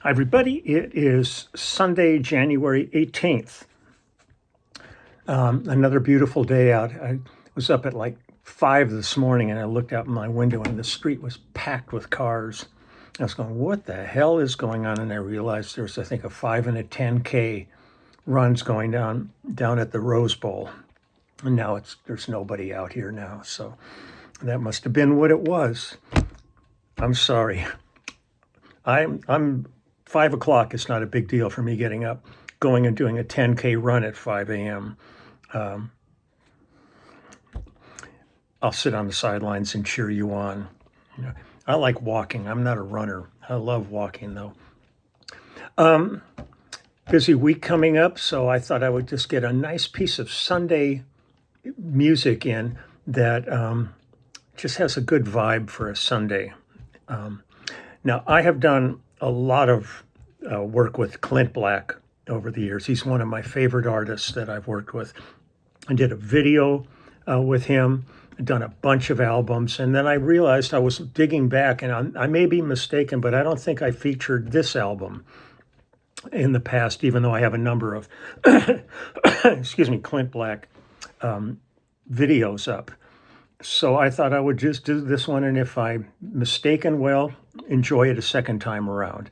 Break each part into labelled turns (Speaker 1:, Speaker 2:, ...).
Speaker 1: Hi, everybody. It is Sunday, January 18th. Another beautiful day out. I was up at like 5 this morning and I looked out my window and the street was packed with cars. I was going, what the hell is going on? And I realized there's, I think, a 5 and a 10K runs going down at the Rose Bowl. And now there's nobody out here now. So that must have been what it was. I'm sorry. I'm 5 o'clock is not a big deal for me getting up, going and doing a 10K run at 5 a.m. I'll sit on the sidelines and cheer you on. I like walking. I'm not a runner. I love walking, though. Busy week coming up, so I thought I would just get a nice piece of Sunday music in that just has a good vibe for a Sunday. Now, I have done a lot of work with Clint Black over the years. He's one of my favorite artists that I've worked with. I did a video with him, done a bunch of albums, and then I realized I was digging back, and I may be mistaken, but I don't think I featured this album in the past, even though I have a number of, Clint Black videos up. So I thought I would just do this one, and if I'm mistaken, well, enjoy it a second time around.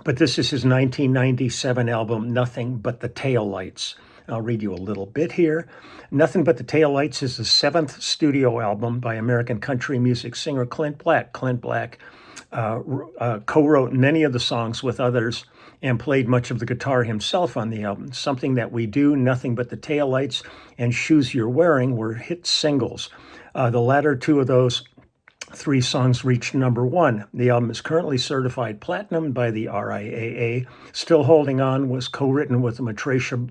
Speaker 1: But this is his 1997 album, Nothing But the Taillights. I'll read you a little bit here. Nothing But the Taillights is the 7th studio album by American country music singer Clint Black. Clint Black co-wrote many of the songs with others and played much of the guitar himself on the album. Something That We Do, Nothing But the Taillights, and Shoes You're Wearing were hit singles. The latter two of those 3 songs reached #1. The album is currently certified platinum by the RIAA. Still Holding On was co-written with Matricia,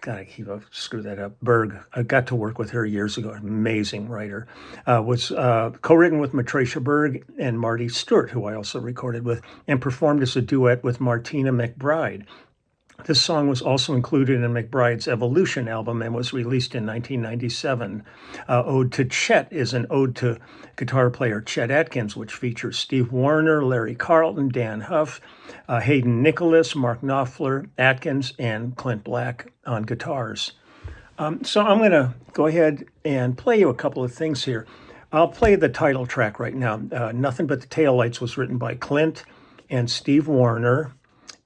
Speaker 1: God, I keep screw that up, Berg. I got to work with her years ago, amazing writer. Was co-written with Matricia Berg and Marty Stewart, who I also recorded with, and performed as a duet with Martina McBride. This song was also included in McBride's Evolution album and was released in 1997. Ode to Chet is an ode to guitar player Chet Atkins, which features Steve Wariner, Larry Carlton, Dan Huff, Hayden Nicholas, Mark Knopfler, Atkins, and Clint Black on guitars. So I'm going to go ahead and play you a couple of things here. I'll play the title track right now. Nothing But the Taillights was written by Clint and Steve Wariner.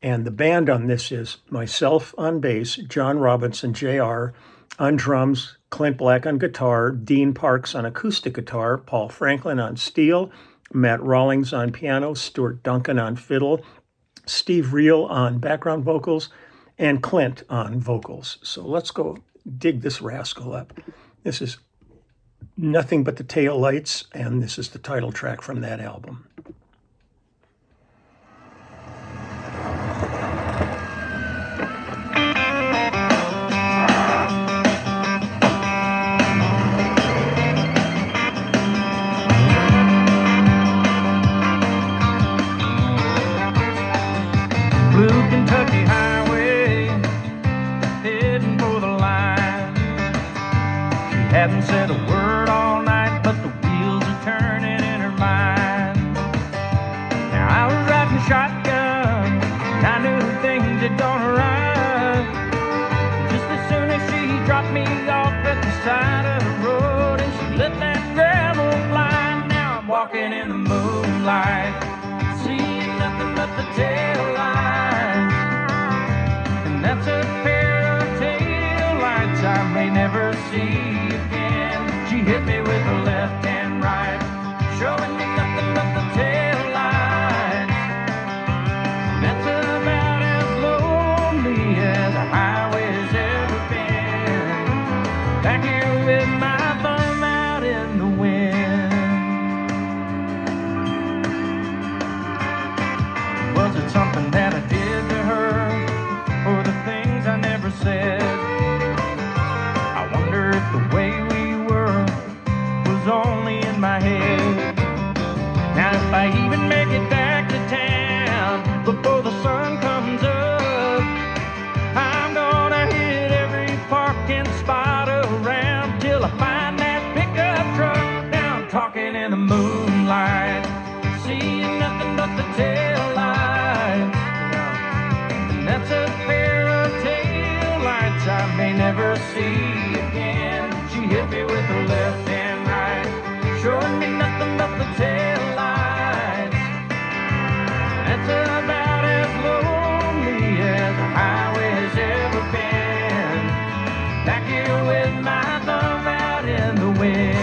Speaker 1: And the band on this is myself on bass, John Robinson, Jr. on drums, Clint Black on guitar, Dean Parks on acoustic guitar, Paul Franklin on steel, Matt Rawlings on piano, Stuart Duncan on fiddle, Steve Reel on background vocals, and Clint on vocals. So let's go dig this rascal up. This is Nothing But the Taillights, and this is the title track from that album.
Speaker 2: Kentucky highway, heading for the line. She hadn't said a word all night, but the wheels are turning in her mind. Now I was riding shotgun, and I knew things had gone awry. Just as soon as she dropped me off at the side of the road, and she let that gravel fly. Now I'm walking in the moonlight, seeing nothing but the tail lights. That's a pair of taillights I may never see again. She hit me with her left and right, showing me nothing but the taillights. That's about as lonely as a highway's ever been. Back here with my thumb out in the wind. Was it something that I did to her, or the things I never said? I wonder if the way we were was only in my head. Now if I even make it back to town before the sun comes up, I'm gonna hit every parking spot around till I find that pickup truck. Now I'm talking in the moonlight, seeing nothing see again. She hit me with her left and right, showing me nothing but the tail lights. That's about as lonely as a highway's ever been. Back here with my thumb out in the wind.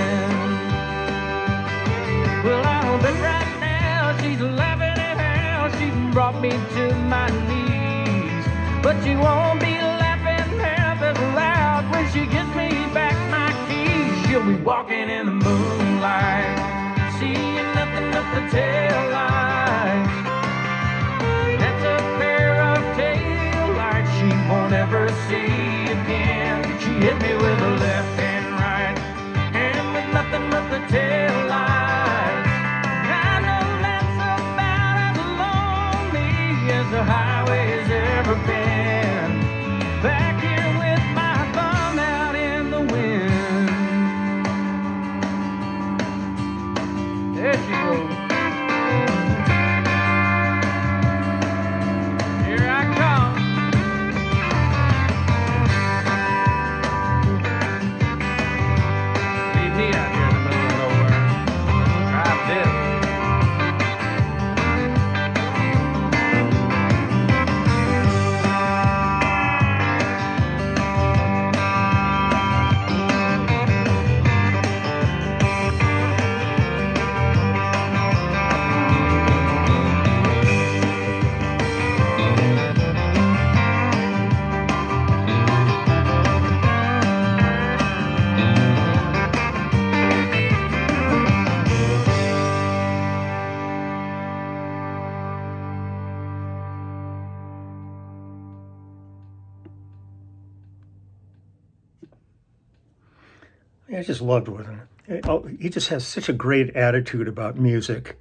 Speaker 2: Well, I bet right now she's laughing at how she brought me to my knees. But she won't be laughing half as loud when she gives me back my keys. She'll be walking in the moonlight, seeing nothing but the tail lights. That's a pair of tail lights she won't ever see again. She hit me with her left and right, and with nothing but the tail lights. I know that's about as lonely as the highway's ever been. Back here with my thumb out in the wind. There she goes. Here I come. Leave me out here in the middle of nowhere. Drive this.
Speaker 1: I just loved with him. He just has such a great attitude about music.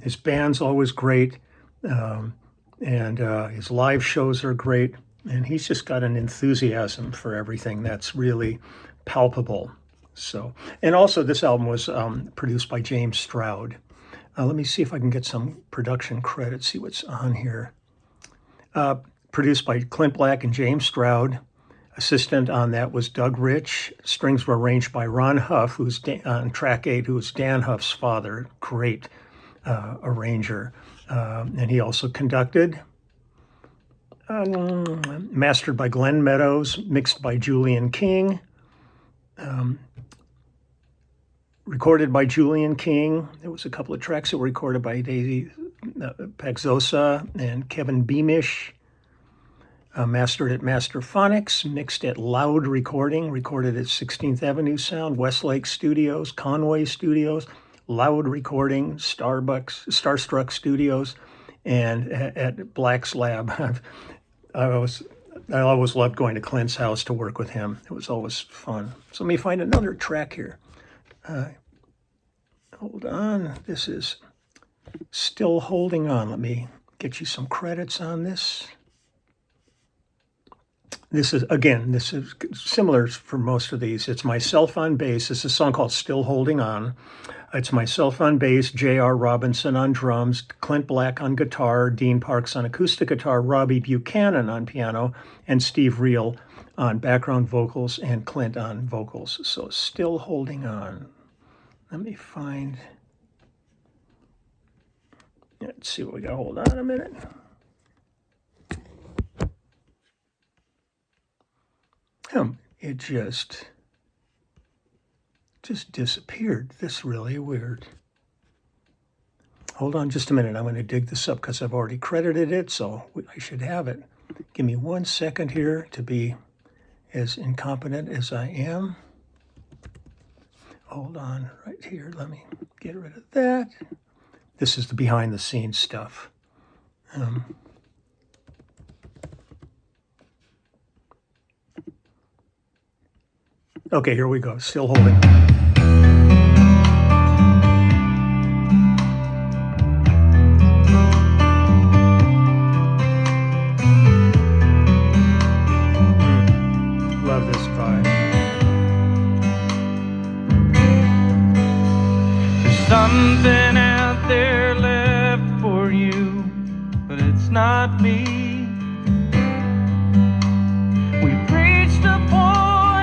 Speaker 1: His band's always great, and his live shows are great. And he's just got an enthusiasm for everything that's really palpable. So, and also this album was produced by James Stroud. Let me see if I can get some production credit, see what's on here. Produced by Clint Black and James Stroud. Assistant on that was Doug Rich. Strings were arranged by Ron Huff, who's on track 8, who was Dan Huff's father. Great arranger. And he also conducted. Mastered by Glenn Meadows, mixed by Julian King. Recorded by Julian King. There was a couple of tracks that were recorded by Daisy Paxosa and Kevin Beamish. Mastered at Masterphonics, mixed at Loud Recording, recorded at 16th Avenue Sound, Westlake Studios, Conway Studios, Loud Recording, Starstruck Studios, and at Black's Lab. I always loved going to Clint's house to work with him. It was always fun. So let me find another track here. Hold on. This is Still Holding On. Let me get you some credits on this. This is similar for most of these. It's myself on bass. It's a song called Still Holding On. It's myself on bass, J.R. Robinson on drums, Clint Black on guitar, Dean Parks on acoustic guitar, Robbie Buchanan on piano, and Steve Reel on background vocals, and Clint on vocals. So Still Holding On. Let me find... Let's see what we got. Hold on a minute. It just disappeared. This really weird. Hold on just a minute. I'm going to dig this up because I've already credited it, so I should have it. Give me 1 second here to be as incompetent as I am. Hold on right here. Let me get rid of that. This is the behind the scenes stuff. Okay, here we go. Still Holding. Love this vibe.
Speaker 2: There's something out there left for you, but it's not me. We've reached a point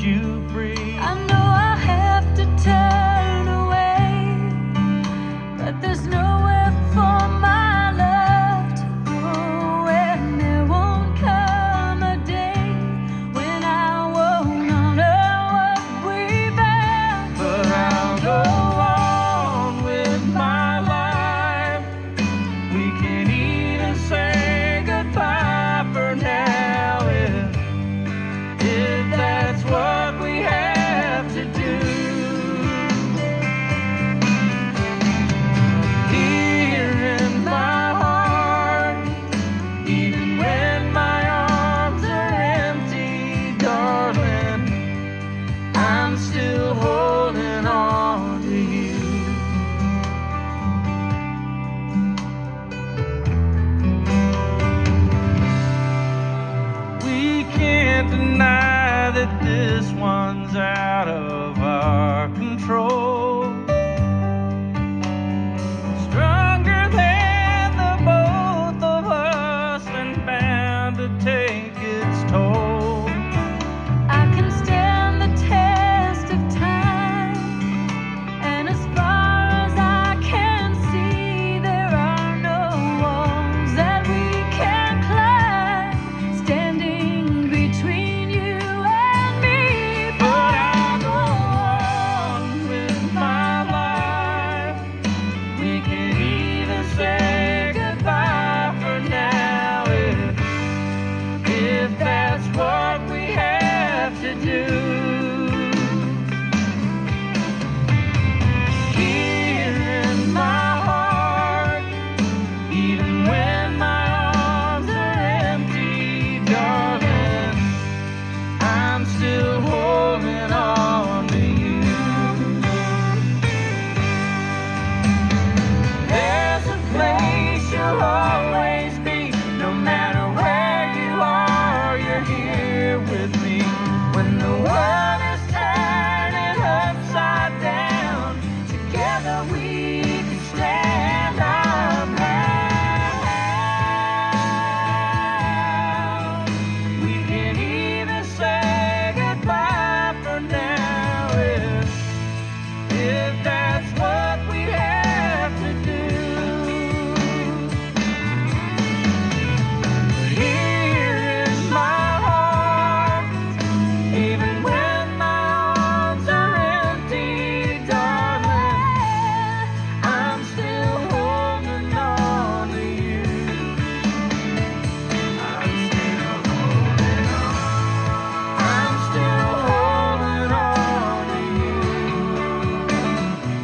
Speaker 2: you free.
Speaker 3: I know I have to turn away, but there's nowhere for my love to go, and there won't come a day when I won't honor what we found.
Speaker 2: But I'll go on with my life. We can even say goodbye for now if that's what we have to do. Here in my heart, even when my arms are empty, darling, I'm still holding on to you. We can't deny that this one's out of our control. Stronger than the both of us and bound to take its toll.
Speaker 3: I can stand the test of time, and as far as I can see, there are no walls that we can climb, standing between you and me.
Speaker 2: But I'll go on with my life. We can even say goodbye for now if that's what we have to do. Here in my heart, even when my arms are empty, darling, I'm still holding on to you. There's a place you'll always be, no matter where you are, you're here with me. When the world is turning upside down, together we can stand our ground. We can even say goodbye for now if that's what we have to do. Here is my heart, even when my arms are empty, darling, I'm still holding on to you. I'm still holding on. I'm still holding on to you.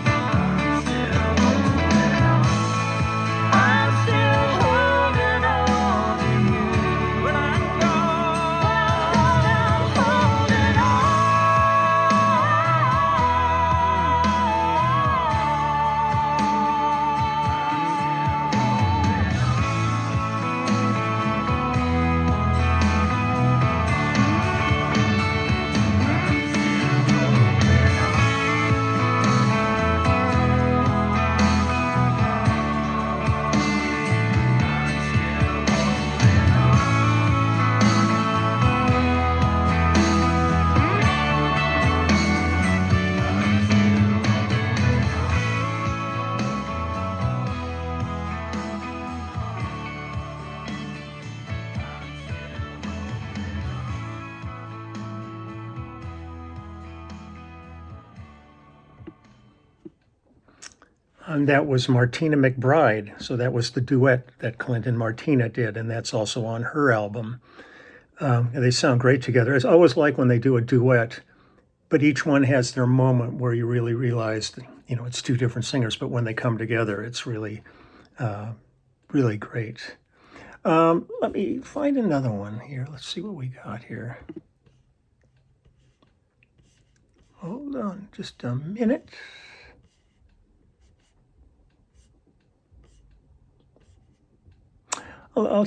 Speaker 2: I'm still holding on. I'm still holding on to you. When I'm gone, I'm holding on.
Speaker 1: And that was Martina McBride. So that was the duet that Clint and Martina did, and that's also on her album. And they sound great together. It's always like when they do a duet, but each one has their moment where you really realize, it's two different singers, but when they come together, it's really, really great. Let me find another one here. Let's see what we got here. Hold on just a minute.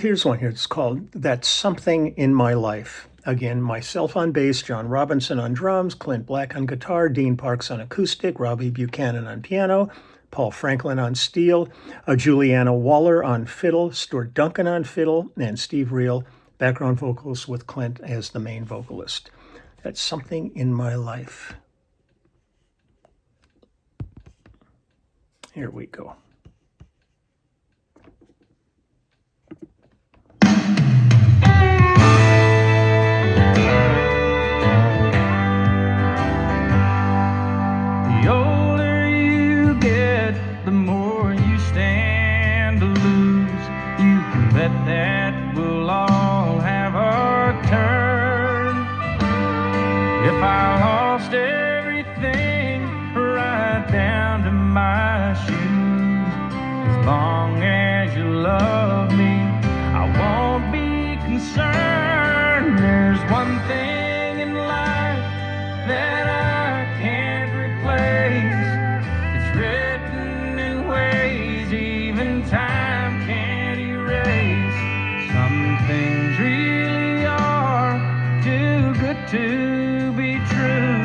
Speaker 1: Here's one here. It's called That's Something in My Life. Again, myself on bass, John Robinson on drums, Clint Black on guitar, Dean Parks on acoustic, Robbie Buchanan on piano, Paul Franklin on steel, Juliana Waller on fiddle, Stuart Duncan on fiddle, and Steve Reel, background vocals with Clint as the main vocalist. That's Something in My Life. Here we go.
Speaker 2: The older you get, the more you stand to lose. You can bet that we'll all have our turn. If I lost everything right down to my shoes, as long as you love me, I won't be concerned. There's one thing in life that I can't replace. It's written in ways even time can't erase. Some things really are too good to be true.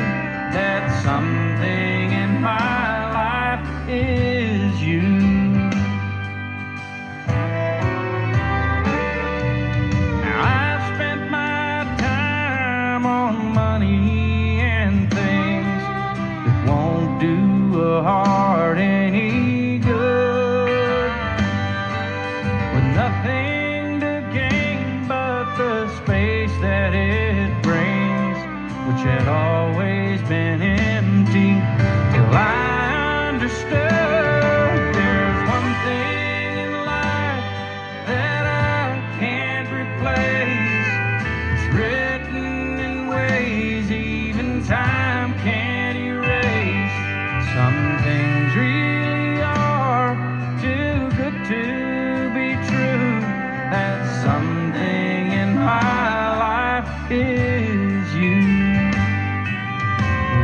Speaker 2: That something in my life is you. Now I've spent my time on money and things that won't do a heart any good, with nothing to gain but the space that it brings, which had always been empty till I understood. There's one thing in life that I can't replace. It's written in ways even time can't erase. Some things really are too good to be true. That something in my life is you.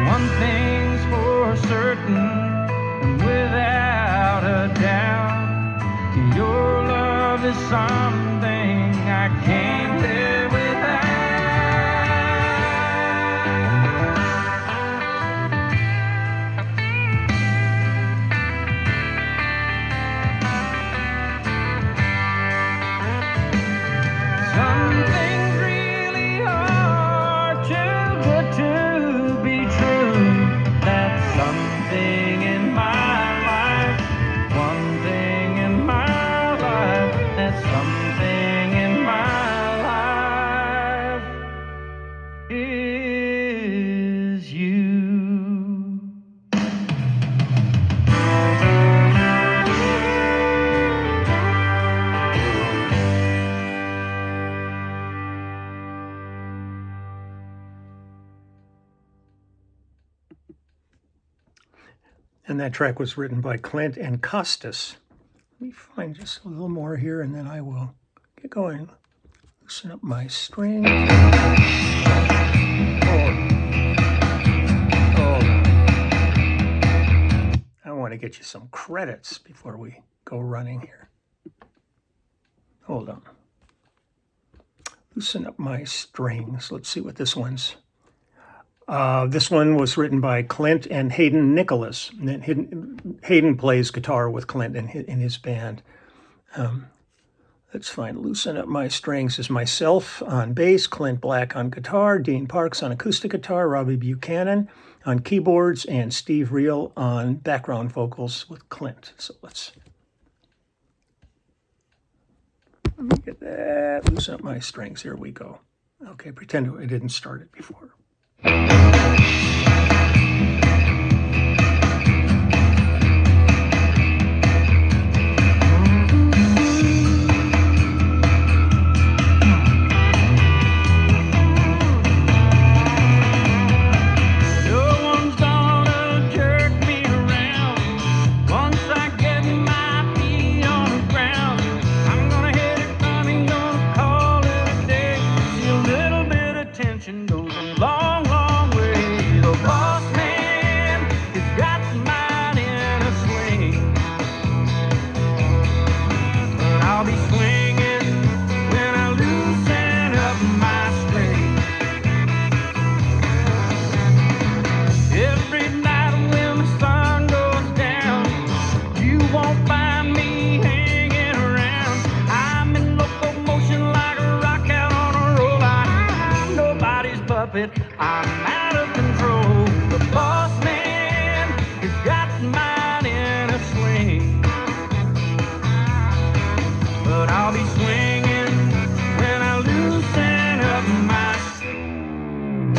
Speaker 2: One thing's for certain, and without a doubt, your love is something I can't live without. Some things really are too good to be true. That's something in my life. One thing in my life. That's something in my life is you.
Speaker 1: And that track was written by Clint and Costas. Let me find just a little more here, and then I will get going. Loosen up my string. I want to get you some credits before we go running here. Hold on. Loosen up my strings. Let's see what this one's. This one was written by Clint and Hayden Nicholas. And Hayden plays guitar with Clint in his band. Let's find Loosen Up My Strings is myself on bass, Clint Black on guitar, Dean Parks on acoustic guitar, Robbie Buchanan on keyboards, and Steve Reel on background vocals with Clint. So let me get that. Loosen Up My Strings. Here we go. Okay, pretend I didn't start it before.
Speaker 2: Goes a long, long way. I'm out of control. The boss man has got mine in a sling, but I'll be swinging when I loosen up my string.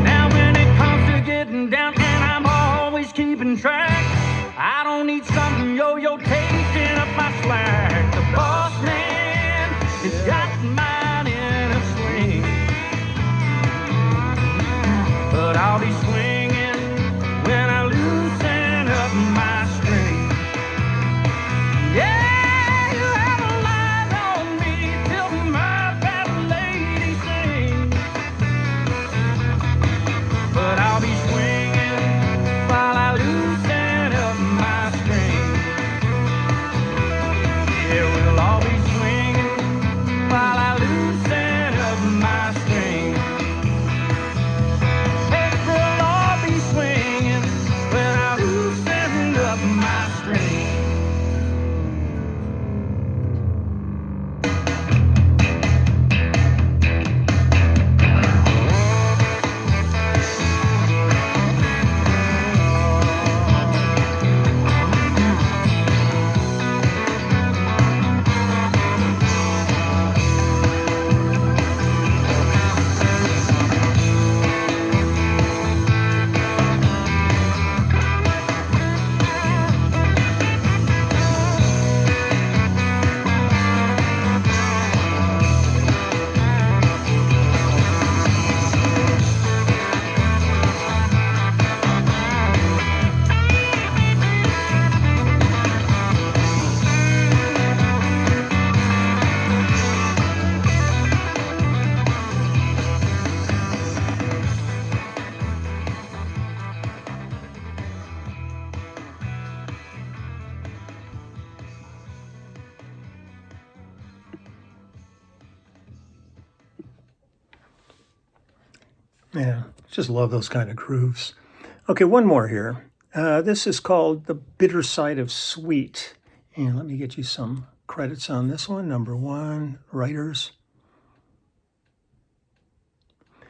Speaker 2: Now when it comes to getting down, and I'm always keeping track, I don't need something yo-yo taking up my slack. The boss man has got mine in a sling, but I'll be swinging when I loosen up my string. Yeah, you have a line on me till my fat lady sings, but I'll be swinging while I loosen up my string. Yeah, we'll all be swinging while I loosen up my string. Hey, we'll all be swinging when I loosen up my string.
Speaker 1: Yeah, just love those kind of grooves. Okay, one more here. This is called The Bitter Side of Sweet. And let me get you some credits on this one. Number one, writers.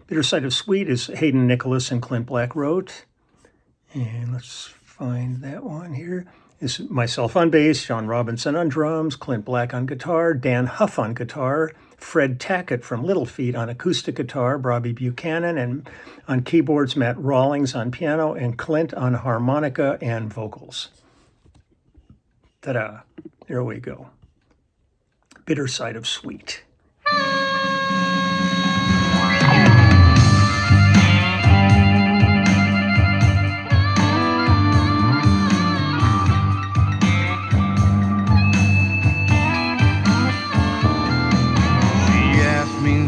Speaker 1: Bitter Side of Sweet is Hayden Nicholas and Clint Black wrote. And let's find that one here. It's myself on bass, John Robinson on drums, Clint Black on guitar, Dan Huff on guitar, Fred Tackett from Little Feat on acoustic guitar, Bobby Buchanan, and on keyboards, Matt Rawlings on piano, and Clint on harmonica and vocals. Ta-da. There we go. Bitter Side of Sweet.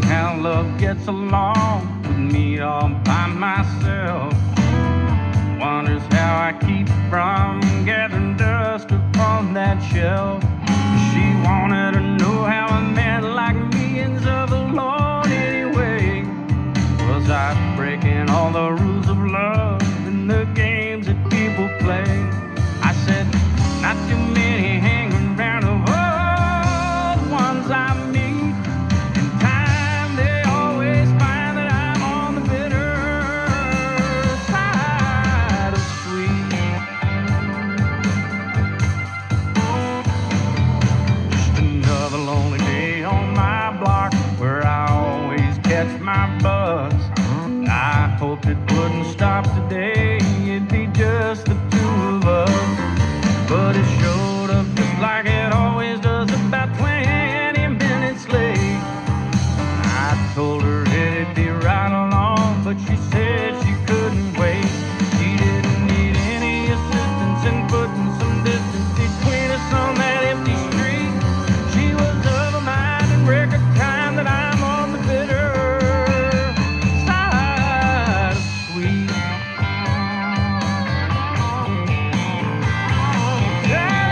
Speaker 2: How love gets along with me all by myself. Wonders how I keep from getting dust upon that shelf. She wanted to know how a man like me ends up alone anyway. Was I breaking all the rules of love and the games that people play? I said, not too many hang around of all the ones I meet. My buzz, I hoped it wouldn't stop today. It'd be just the two of us, but it showed up just like it always does, about 20 minutes late. I told her it'd be right along, but she said she couldn't wait. She didn't need any assistance in putting some distance between us on that empty street. She was of a mind and record time that I'm on the bitter sweet. Yeah.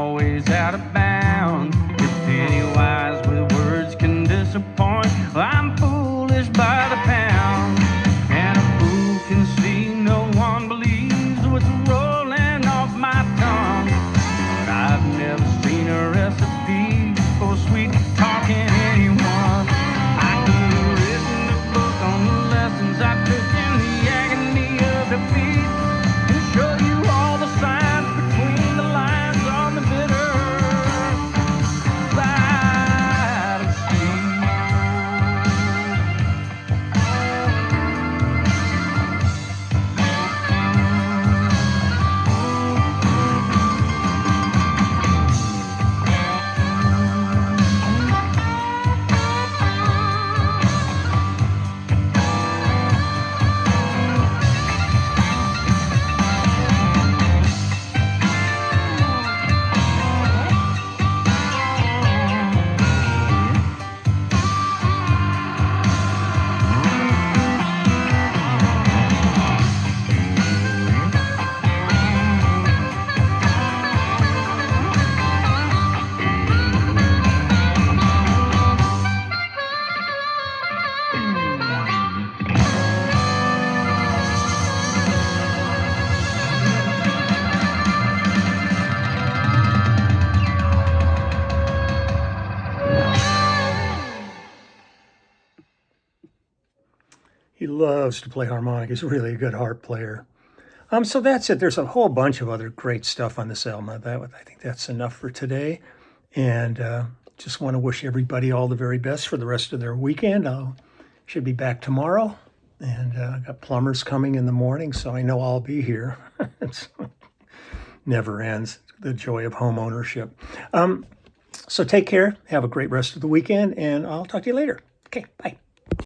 Speaker 2: always out of bounds. You're penny wise with words can disappoint. I'm foolish by the pound, and a fool can see no one believes what's rolling off my tongue. But I've never seen a recipe for sweet talking anyone. I could have written a book on the lessons I took in the agony of defeat, and show you all the signs between the lines on the bitter side of sea.
Speaker 1: He loves to play harmonica. He's really a good harp player. So that's it. There's a whole bunch of other great stuff on this album. I think that's enough for today. And just want to wish everybody all the very best for the rest of their weekend. I should be back tomorrow. And I've got plumbers coming in the morning, so I know I'll be here. It never ends, the joy of home ownership. So take care. Have a great rest of the weekend, and I'll talk to you later. Okay, bye.